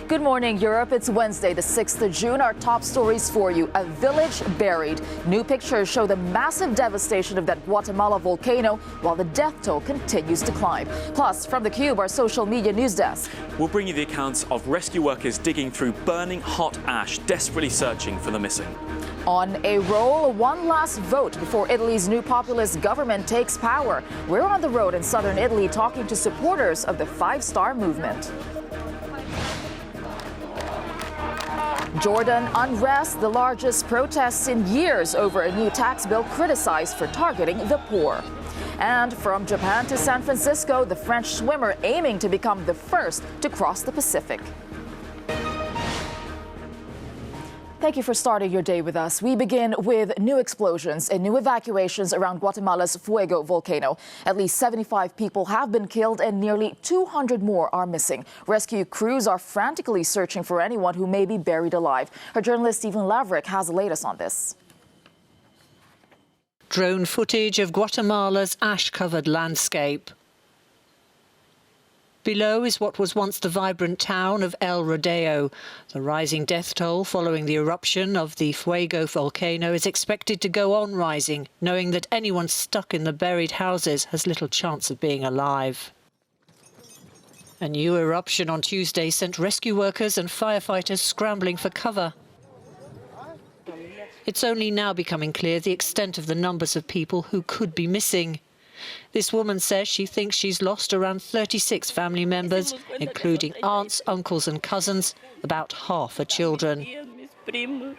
Good morning, Europe. It's Wednesday, the 6th of June. Our top stories for you. A village buried. New pictures show the massive devastation of that Guatemala volcano, while the death toll continues to climb. Plus, from theCUBE, our social media news desk. We'll bring you the accounts of rescue workers digging through burning hot ash, desperately searching for the missing. On a roll, one last vote before Italy's new populist government takes power. We're on the road in southern Italy talking to supporters of the Five-Star Movement. Jordan unrest, the largest protests in years over a new tax bill criticized for targeting the poor. And from Japan to San Francisco, the French swimmer aiming to become the first to cross the Pacific. Thank you for starting your day with us. We begin with new explosions and new evacuations around Guatemala's Fuego volcano. At least 75 people have been killed and nearly 200 more are missing. Rescue crews are frantically searching for anyone who may be buried alive. Our journalist Stephen Laverick has the latest on this. Drone footage of Guatemala's ash-covered landscape. Below is what was once the vibrant town of El Rodeo. The rising death toll following the eruption of the Fuego volcano is expected to go on rising, knowing that anyone stuck in the buried houses has little chance of being alive. A new eruption on Tuesday sent rescue workers and firefighters scrambling for cover. It's only now becoming clear the extent of the numbers of people who could be missing. This woman says she thinks she's lost around 36 family members, including aunts, uncles and cousins. About half are children. The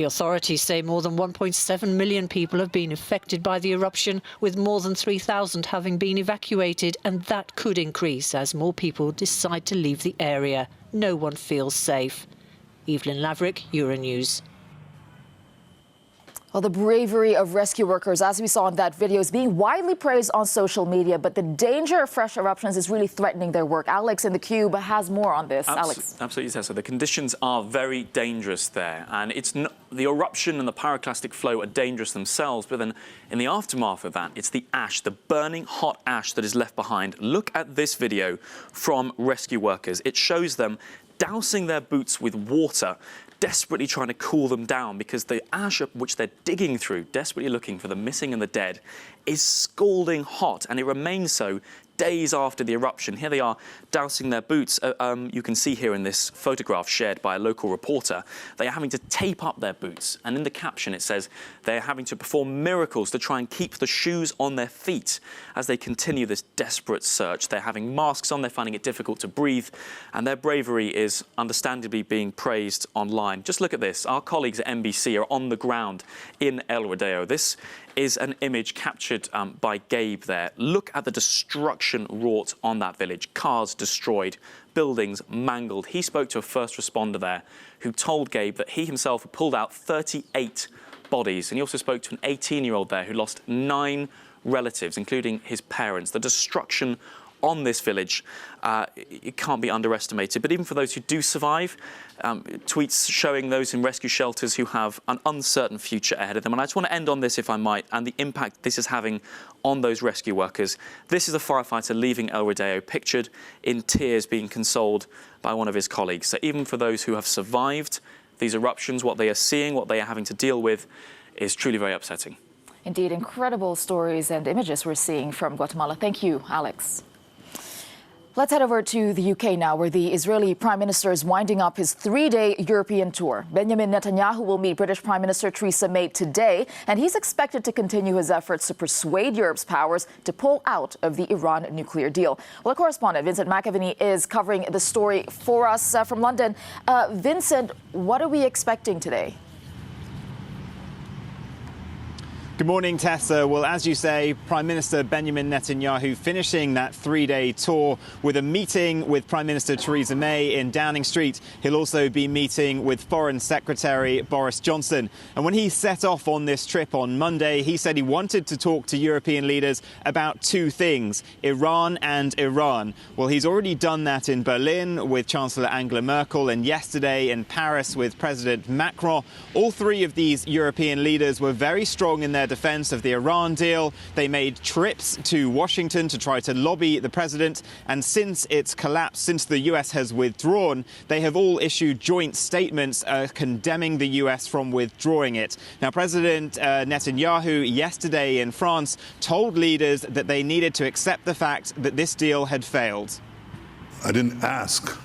authorities say more than 1.7 million people have been affected by the eruption, with more than 3,000 having been evacuated, and that could increase as more people decide to leave the area. No one feels safe. Evelyn Laverick, Euronews. Well, the bravery of rescue workers, as we saw in that video, is being widely praised on social media, but the danger of fresh eruptions is really threatening their work. Alex in theCUBE has more on this. Alex. Absolutely, Tessa. The conditions are very dangerous there, and it's not, the eruption and the pyroclastic flow are dangerous themselves, but then in the aftermath of that, it's the ash, the burning hot ash that is left behind. Look at this video from rescue workers. It shows them dousing their boots with water, desperately trying to cool them down because the ash which they're digging through, desperately looking for the missing and the dead, is scalding hot, and it remains so days after the eruption. Here they are dousing their boots. You can see here in this photograph shared by a local reporter, they are having to tape up their boots. And in the caption it says they're having to perform miracles to try and keep the shoes on their feet as they continue this desperate search. They're having masks on, they're finding it difficult to breathe, and their bravery is understandably being praised online. Just look at this. Our colleagues at NBC are on the ground in El Rodeo. This is an image captured by Gabe there. Look at the destruction wrought on that village. Cars destroyed, buildings mangled. He spoke to a first responder there who told Gabe that he himself had pulled out 38 bodies. And he also spoke to an 18-year-old there who lost 9 relatives, including his parents. The destruction on this village, it can't be underestimated. But even for those who do survive, tweets showing those in rescue shelters who have an uncertain future ahead of them. And I just want to end on this, if I might, and the impact this is having on those rescue workers. This is a firefighter leaving El Rodeo, pictured in tears, being consoled by one of his colleagues. So even for those who have survived these eruptions, what they are seeing, what they are having to deal with, is truly very upsetting. Indeed, incredible stories and images we're seeing from Guatemala. Thank you, Alex. Let's head over to the UK now, where the Israeli Prime Minister is winding up his 3-day European tour. Benjamin Netanyahu will meet British Prime Minister Theresa May today, and he's expected to continue his efforts to persuade Europe's powers to pull out of the Iran nuclear deal. Well, our correspondent Vincent McAveney is covering the story for us from London. Vincent, what are we expecting today? Good morning, Tessa. Well, as you say, Prime Minister Benjamin Netanyahu finishing that 3-day tour with a meeting with Prime Minister Theresa May in Downing Street. He'll also be meeting with Foreign Secretary Boris Johnson. And when he set off on this trip on Monday, he said he wanted to talk to European leaders about 2 things, Iran and Iran. Well, he's already done that in Berlin with Chancellor Angela Merkel, and yesterday in Paris with President Macron. All 3 of these European leaders were very strong in their their defense of the Iran deal. They made trips to Washington to try to lobby the president. And since its collapse, since the US has withdrawn, they have all issued joint statements condemning the US from withdrawing it. Now, President Netanyahu yesterday in France told leaders that they needed to accept the fact that this deal had failed. I didn't ask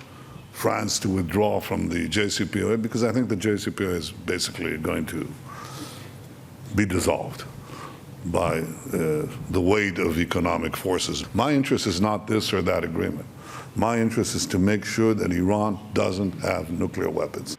France to withdraw from the JCPOA because I think the JCPOA is basically going to be dissolved by the weight of economic forces. My interest is not this or that agreement. My interest is to make sure that Iran doesn't have nuclear weapons.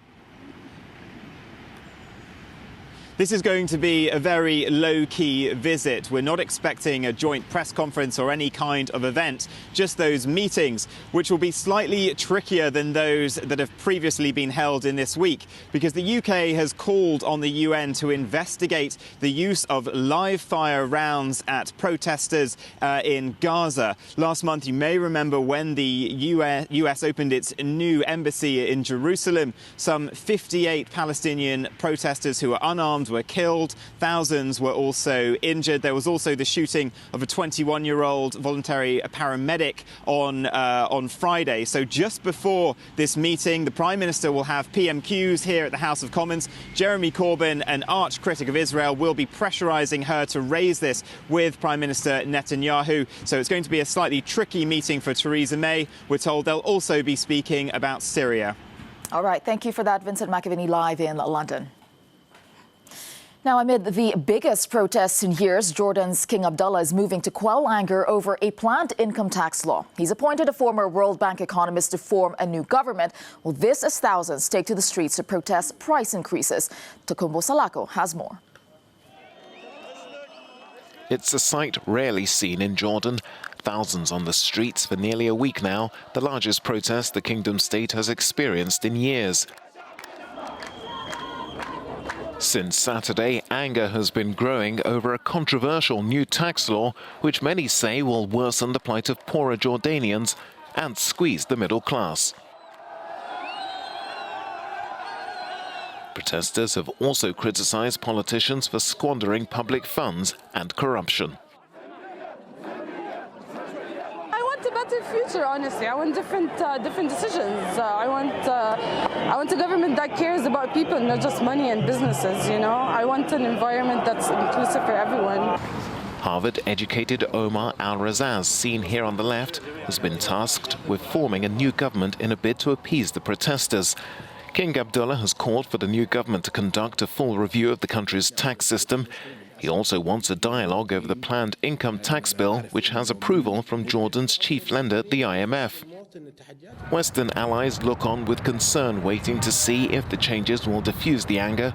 This is going to be a very low-key visit. We're not expecting a joint press conference or any kind of event, just those meetings, which will be slightly trickier than those that have previously been held in this week, because the UK has called on the UN to investigate the use of live-fire rounds at protesters in Gaza. Last month, you may remember when the US opened its new embassy in Jerusalem, some 58 Palestinian protesters who were unarmed were killed. Thousands were also injured. There was also the shooting of a 21-year-old voluntary paramedic on Friday. So just before this meeting, the Prime Minister will have PMQs here at the House of Commons. Jeremy Corbyn, an arch critic of Israel, will be pressurising her to raise this with Prime Minister Netanyahu. So it's going to be a slightly tricky meeting for Theresa May. We're told they'll also be speaking about Syria. All right. Thank you for that, Vincent McAviney, live in London. Now, amid the biggest protests in years, Jordan's King Abdullah is moving to quell anger over a planned income tax law. He's appointed a former World Bank economist to form a new government. Well, this as thousands take to the streets to protest price increases. Tokumbo Salako has more. It's a sight rarely seen in Jordan. Thousands on the streets for nearly a week now, the largest protest the kingdom state has experienced in years. Since Saturday, anger has been growing over a controversial new tax law, which many say will worsen the plight of poorer Jordanians and squeeze the middle class. Protesters have also criticized politicians for squandering public funds and corruption. A better future, honestly. I want different decisions. I want a government that cares about people, not just money and businesses, you know. I want an environment that's inclusive for everyone. Harvard-educated Omar Al-Razaz, seen here on the left, has been tasked with forming a new government in a bid to appease the protesters. King Abdullah has called for the new government to conduct a full review of the country's tax system. He also wants a dialogue over the planned income tax bill, which has approval from Jordan's chief lender, the IMF. Western allies look on with concern, waiting to see if the changes will diffuse the anger.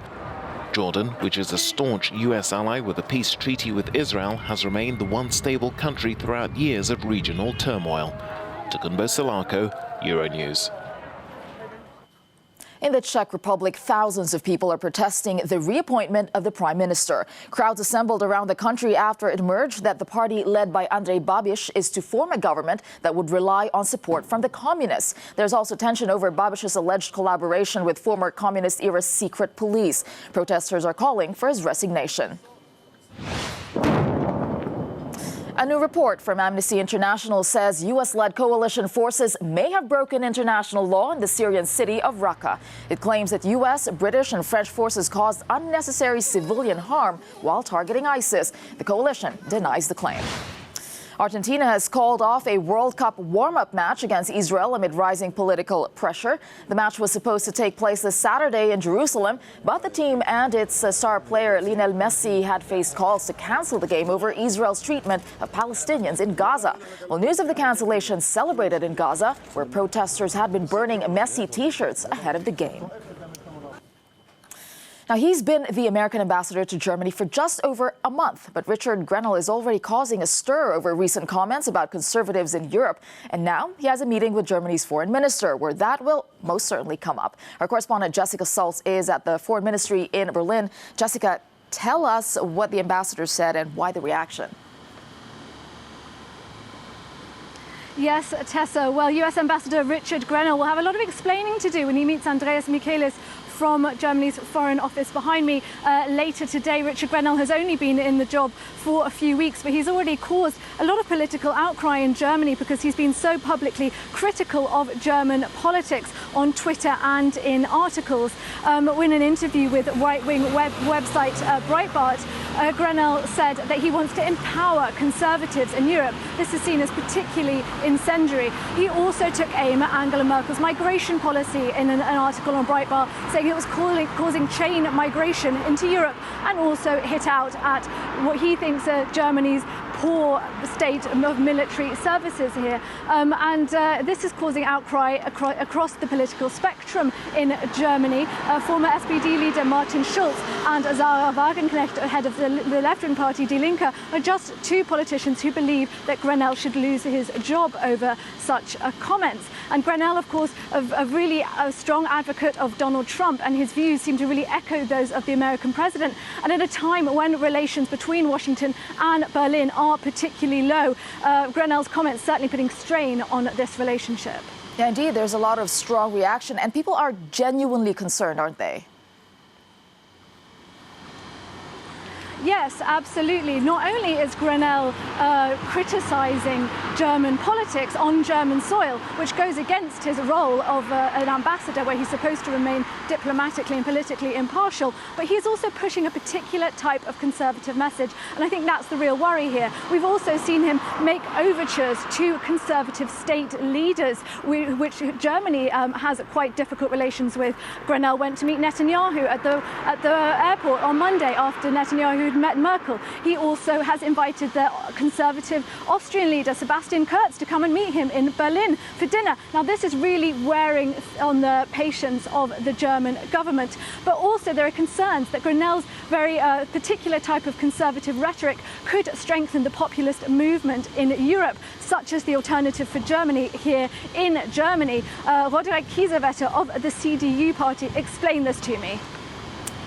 Jordan, which is a staunch US ally with a peace treaty with Israel, has remained the one stable country throughout years of regional turmoil. Tokumbo Salako, Euronews. In the Czech Republic, thousands of people are protesting the reappointment of the prime minister. Crowds assembled around the country after it emerged that the party led by Andrej Babiš is to form a government that would rely on support from the communists. There's also tension over Babiš's alleged collaboration with former communist-era secret police. Protesters are calling for his resignation. A new report from Amnesty International says U.S.-led coalition forces may have broken international law in the Syrian city of Raqqa. It claims that U.S., British and French forces caused unnecessary civilian harm while targeting ISIS. The coalition denies the claim. Argentina has called off a World Cup warm-up match against Israel amid rising political pressure. The match was supposed to take place this Saturday in Jerusalem, but the team and its star player Lionel Messi had faced calls to cancel the game over Israel's treatment of Palestinians in Gaza. Well, news of the cancellation celebrated in Gaza, where protesters had been burning Messi T-shirts ahead of the game. Now, he's been the American ambassador to Germany for just over a month, but Richard Grenell is already causing a stir over recent comments about conservatives in Europe. And now he has a meeting with Germany's foreign minister, where that will most certainly come up. Our correspondent Jessica Saltz is at the foreign ministry in Berlin. Jessica, tell us what the ambassador said and why the reaction. Yes, Tessa. Well, US Ambassador Richard Grenell will have a lot of explaining to do when he meets Andreas Michaelis from Germany's Foreign Office behind me later today. Richard Grenell has only been in the job for a few weeks, but he's already caused a lot of political outcry in Germany because he's been so publicly critical of German politics on Twitter and in articles. In an interview with right-wing website Breitbart, Grenell said that he wants to empower conservatives in Europe. This is seen as particularly incendiary. He also took aim at Angela Merkel's migration policy in an article on Breitbart, saying it was causing chain migration into Europe, and also hit out at what he thinks are Germany's poor state of military services here. This is causing outcry across the political spectrum in Germany. Former SPD leader Martin Schulz and Sarah Wagenknecht, head of the left-wing party Die Linke, are just two politicians who believe that Grenell should lose his job over such comments. And Grenell, of course, a really strong advocate of Donald Trump, and his views seem to really echo those of the American president. And at a time when relations between Washington and Berlin are particularly low, Grenell's comments certainly putting strain on this relationship. Yeah, indeed, there's a lot of strong reaction, and people are genuinely concerned, aren't they? Yes, absolutely. Not only is Grenell criticising German politics on German soil, which goes against his role of an ambassador where he's supposed to remain diplomatically and politically impartial, but he's also pushing a particular type of conservative message. And I think that's the real worry here. We've also seen him make overtures to conservative state leaders, which Germany has quite difficult relations with. Grenell went to meet Netanyahu at the airport on Monday after Netanyahu met Merkel. He also has invited the conservative Austrian leader Sebastian Kurz to come and meet him in Berlin for dinner. Now, this is really wearing on the patience of the German government. But also there are concerns that Grenell's very particular type of conservative rhetoric could strengthen the populist movement in Europe, such as the Alternative for Germany here in Germany. Roderick Kiesewetter of the CDU party explained this to me.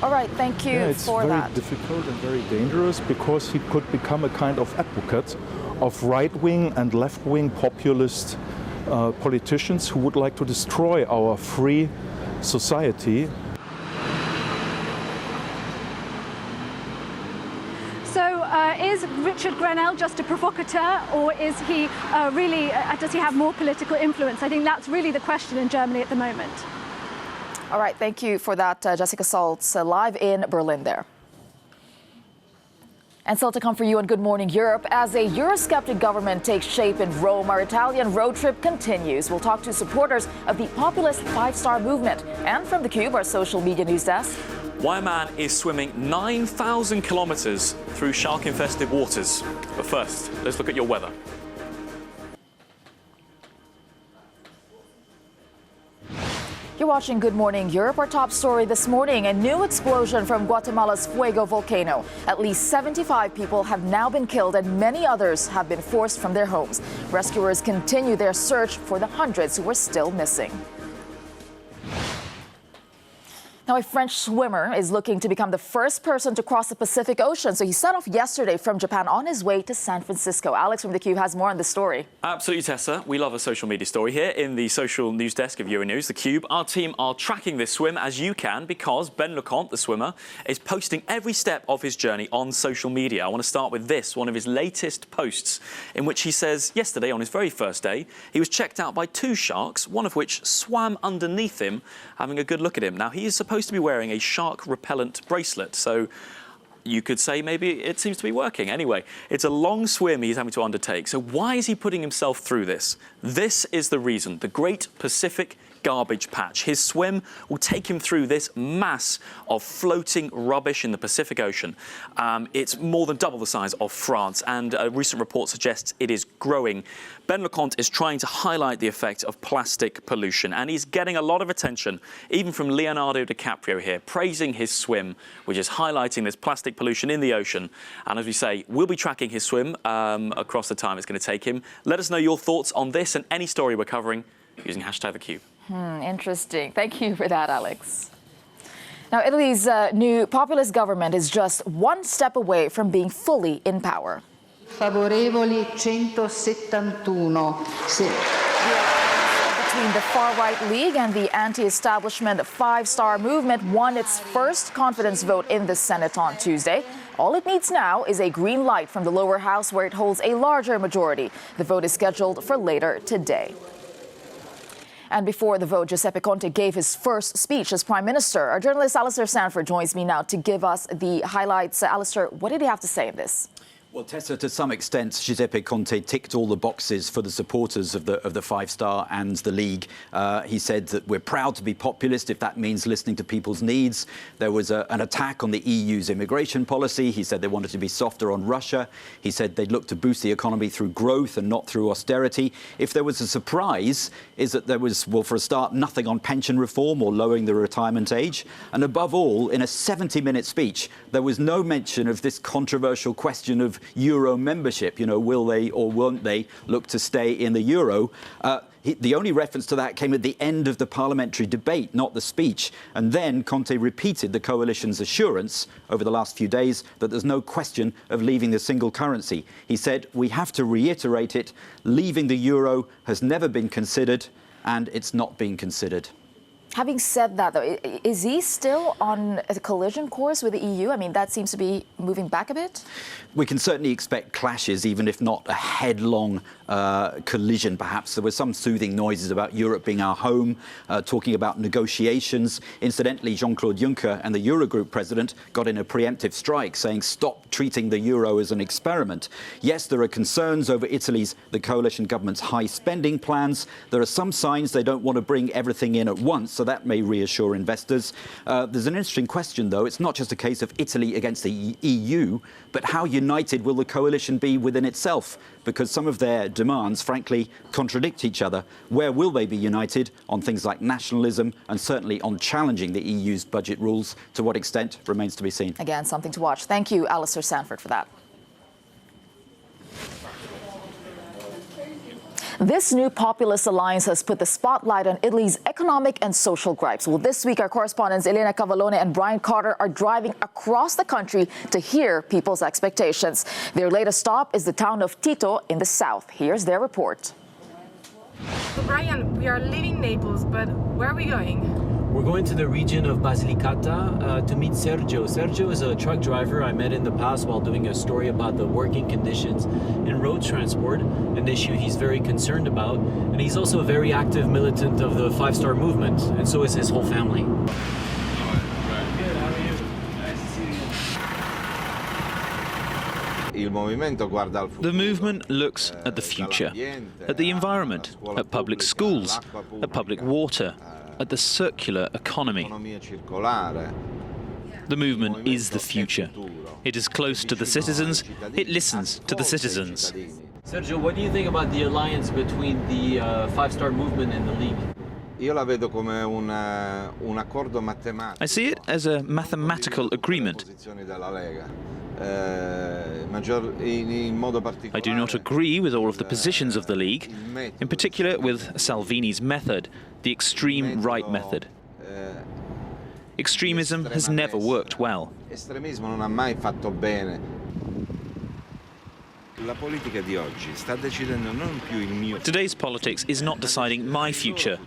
All right, thank you for that. It's very difficult and very dangerous because he could become a kind of advocate of right-wing and left-wing populist politicians who would like to destroy our free society. So is Richard Grenell just a provocateur, or is he does he have more political influence? I think that's really the question in Germany at the moment. All right, thank you for that, Jessica Saltz, live in Berlin there. And still to come for you on Good Morning Europe, as a Eurosceptic government takes shape in Rome, our Italian road trip continues. We'll talk to supporters of the populist five-star movement. And from theCUBE, our social media news desk. Why a man is swimming 9,000 kilometers through shark-infested waters. But first, let's look at your weather. You're watching Good Morning Europe. Our top story this morning, a new explosion from Guatemala's Fuego volcano. At least 75 people have now been killed and many others have been forced from their homes. Rescuers continue their search for the hundreds who are still missing. Now, a French swimmer is looking to become the first person to cross the Pacific Ocean. So he set off yesterday from Japan on his way to San Francisco. Alex from theCUBE has more on the story. Absolutely, Tessa. We love a social media story here in the social news desk of Euronews, theCUBE. Our team are tracking this swim, as you can, because Ben Lecomte, the swimmer, is posting every step of his journey on social media. I want to start with this, one of his latest posts, in which he says yesterday, on his very first day, he was checked out by two sharks, one of which swam underneath him, having a good look at him. Now, he is supposed to be wearing a shark repellent bracelet, so you could say maybe it seems to be working. Anyway, it's a long swim he's having to undertake. So why is he putting himself through this? This is the reason, the Great Pacific Garbage Patch. His swim will take him through this mass of floating rubbish in the Pacific Ocean. It's more than double the size of France, and a recent report suggests it is growing. Ben Lecomte is trying to highlight the effect of plastic pollution, and he's getting a lot of attention, even from Leonardo DiCaprio here, praising his swim, which is highlighting this plastic pollution in the ocean. And as we say, we'll be tracking his swim across the time it's going to take him. Let us know your thoughts on this and any story we're covering using #theCUBE. Interesting. Thank you for that, Alex. Now, Italy's new populist government is just one step away from being fully in power. Favorevoli 171. Between between the far-right League and the anti-establishment Five-Star Movement won its first confidence vote in the Senate on Tuesday. All it needs now is a green light from the lower house, where it holds a larger majority. The vote is scheduled for later today. And before the vote, Giuseppe Conte gave his first speech as Prime Minister. Our journalist Alistair Sanford joins me now to give us the highlights. Alistair, what did he have to say in this? Well, Tessa, to some extent, Giuseppe Conte ticked all the boxes for the supporters of the Five-Star and the League. He said that we're proud to be populist if that means listening to people's needs. There was an attack on the EU's immigration policy. He said they wanted to be softer on Russia. He said they'd look to boost the economy through growth and not through austerity. If there was a surprise, is that there was, well, for a start, nothing on pension reform or lowering the retirement age. And above all, in a 70-minute speech, there was no mention of this controversial question of Euro membership. You know, will they or won't they look to stay in the Euro? The only reference to that came at the end of the parliamentary debate, not the speech. And then Conte repeated the coalition's assurance over the last few days that there's no question of leaving the single currency. He said, we have to reiterate it, leaving the Euro has never been considered, and it's not being considered. Having said that, though, is he still on a collision course with the EU? I mean, that seems to be moving back a bit. We can certainly expect clashes, even if not a headlong collision, perhaps. There were some soothing noises about Europe being our home, talking about negotiations. Incidentally, Jean-Claude Juncker and the Eurogroup president got in a preemptive strike, saying stop treating the euro as an experiment. Yes, there are concerns over the coalition government's high spending plans. There are some signs they don't want to bring everything in at once, so that may reassure investors. There's an interesting question, though. It's not just a case of Italy against the EU, but how united will the coalition be within itself? Because some of their demands, frankly, contradict each other. Where will they be united on things like nationalism and certainly on challenging the EU's budget rules? To what extent remains to be seen. Again, something to watch. Thank you, Alistair Sanford, for that. This new populist alliance has put the spotlight on Italy's economic and social gripes. Well, this week, our correspondents Elena Cavallone and Brian Carter are driving across the country to hear people's expectations. Their latest stop is the town of Tito in the south. Here's their report. So, Brian, we are leaving Naples, but where are we going? We're going to the region of Basilicata to meet Sergio. Sergio is a truck driver I met in the past while doing a story about the working conditions in road transport, an issue he's very concerned about. And he's also a very active militant of the Five-Star Movement, and so is his whole family. Good, how are you? Nice to see you. The movement looks at the future, at the environment, at public schools, at public water, at the circular economy. The movement is the future. It is close to the citizens. It listens to the citizens. Sergio, what do you think about the alliance between the Five-Star Movement and the League? I see it as a mathematical agreement. I do not agree with all of the positions of the League, in particular with Salvini's method, the extreme right method. Extremism has never worked well. Today's politics is not deciding my future,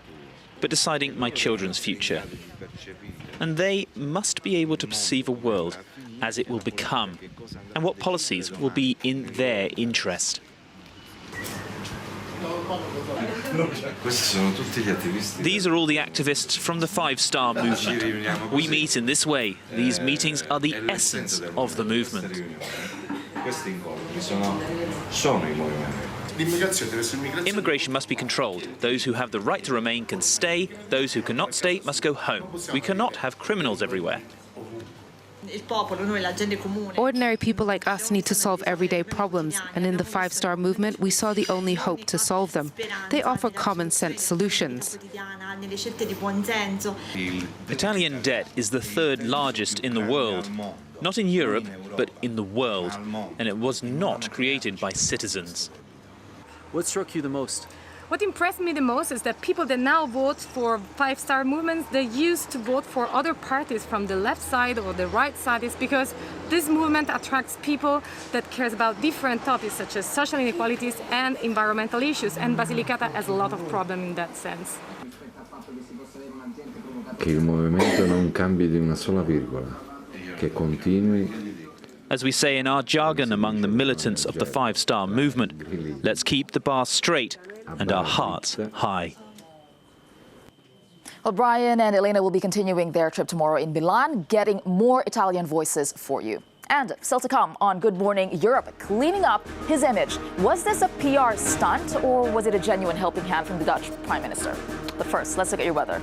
but deciding my children's future. And they must be able to perceive a world as it will become, and what policies will be in their interest. These are all the activists from the Five-Star Movement. We meet in this way. These meetings are the essence of the movement. Immigration must be controlled. Those who have the right to remain can stay. Those who cannot stay must go home. We cannot have criminals everywhere. Ordinary people like us need to solve everyday problems, and in the Five-Star Movement, we saw the only hope to solve them. They offer common-sense solutions. Italian debt is the third largest in the world. Not in Europe, but in the world. And it was not created by citizens. What struck you the most? what impressed me the most is that people that now vote for five-star movements, they used to vote for other parties from the left side or the right side. Is because this movement attracts people that cares about different topics such as social inequalities and environmental issues, and Basilicata has a lot of problem in that sense. Che il movimento non cambi di una sola virgola, che continui. As we say in our jargon among the militants of the five-star movement, let's keep the bar straight and our hearts high. Well, Brian and Elena will be continuing their trip tomorrow in Milan, getting more Italian voices for you. And still to come on Good Morning Europe, cleaning up his image. Was this a PR stunt or was it a genuine helping hand from the Dutch Prime Minister? But first, let's look at your weather.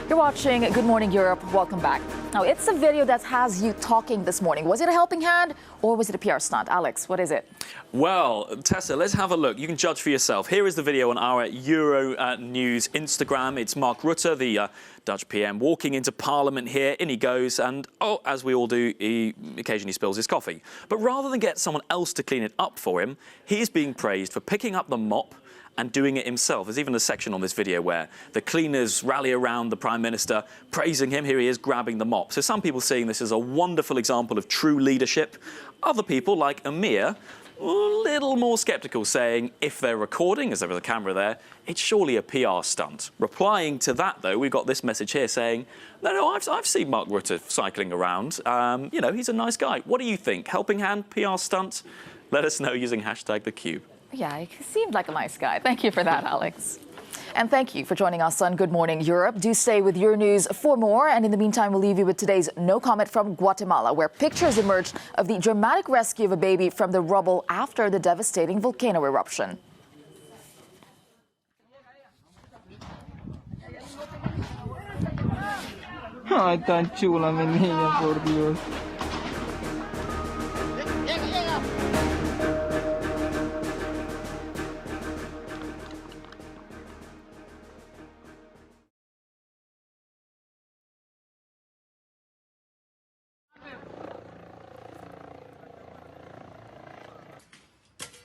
You're watching Good Morning Europe. Welcome back. Now, it's a video that has you talking this morning. Was it a helping hand or was it a PR stunt? Alex, what is it? Well, Tessa, let's have a look. You can judge for yourself. Here is the video on our Euro News Instagram. It's Mark Rutte, the Dutch PM, walking into Parliament here. In he goes, and, oh, as we all do, he occasionally spills his coffee. But rather than get someone else to clean it up for him, he's being praised for picking up the mop and doing it himself. There's even a section on this video where the cleaners rally around the Prime Minister, praising him. Here he is grabbing the mop. So some people seeing this as a wonderful example of true leadership. Other people, like Amir, a little more sceptical, saying if they're recording, as there was a camera there, it's surely a PR stunt. Replying to that, though, we've got this message here saying, no, I've seen Mark Rutte cycling around. You know, he's a nice guy. What do you think? Helping hand, PR stunt? Let us know using #TheCube. Yeah, he seemed like a nice guy. Thank you for that, Alex. And thank you for joining us on Good Morning Europe. Do stay with your news for more. And in the meantime, we'll leave you with today's No Comment from Guatemala, where pictures emerged of the dramatic rescue of a baby from the rubble after the devastating volcano eruption. Ay, tan chula mi niña, por Dios.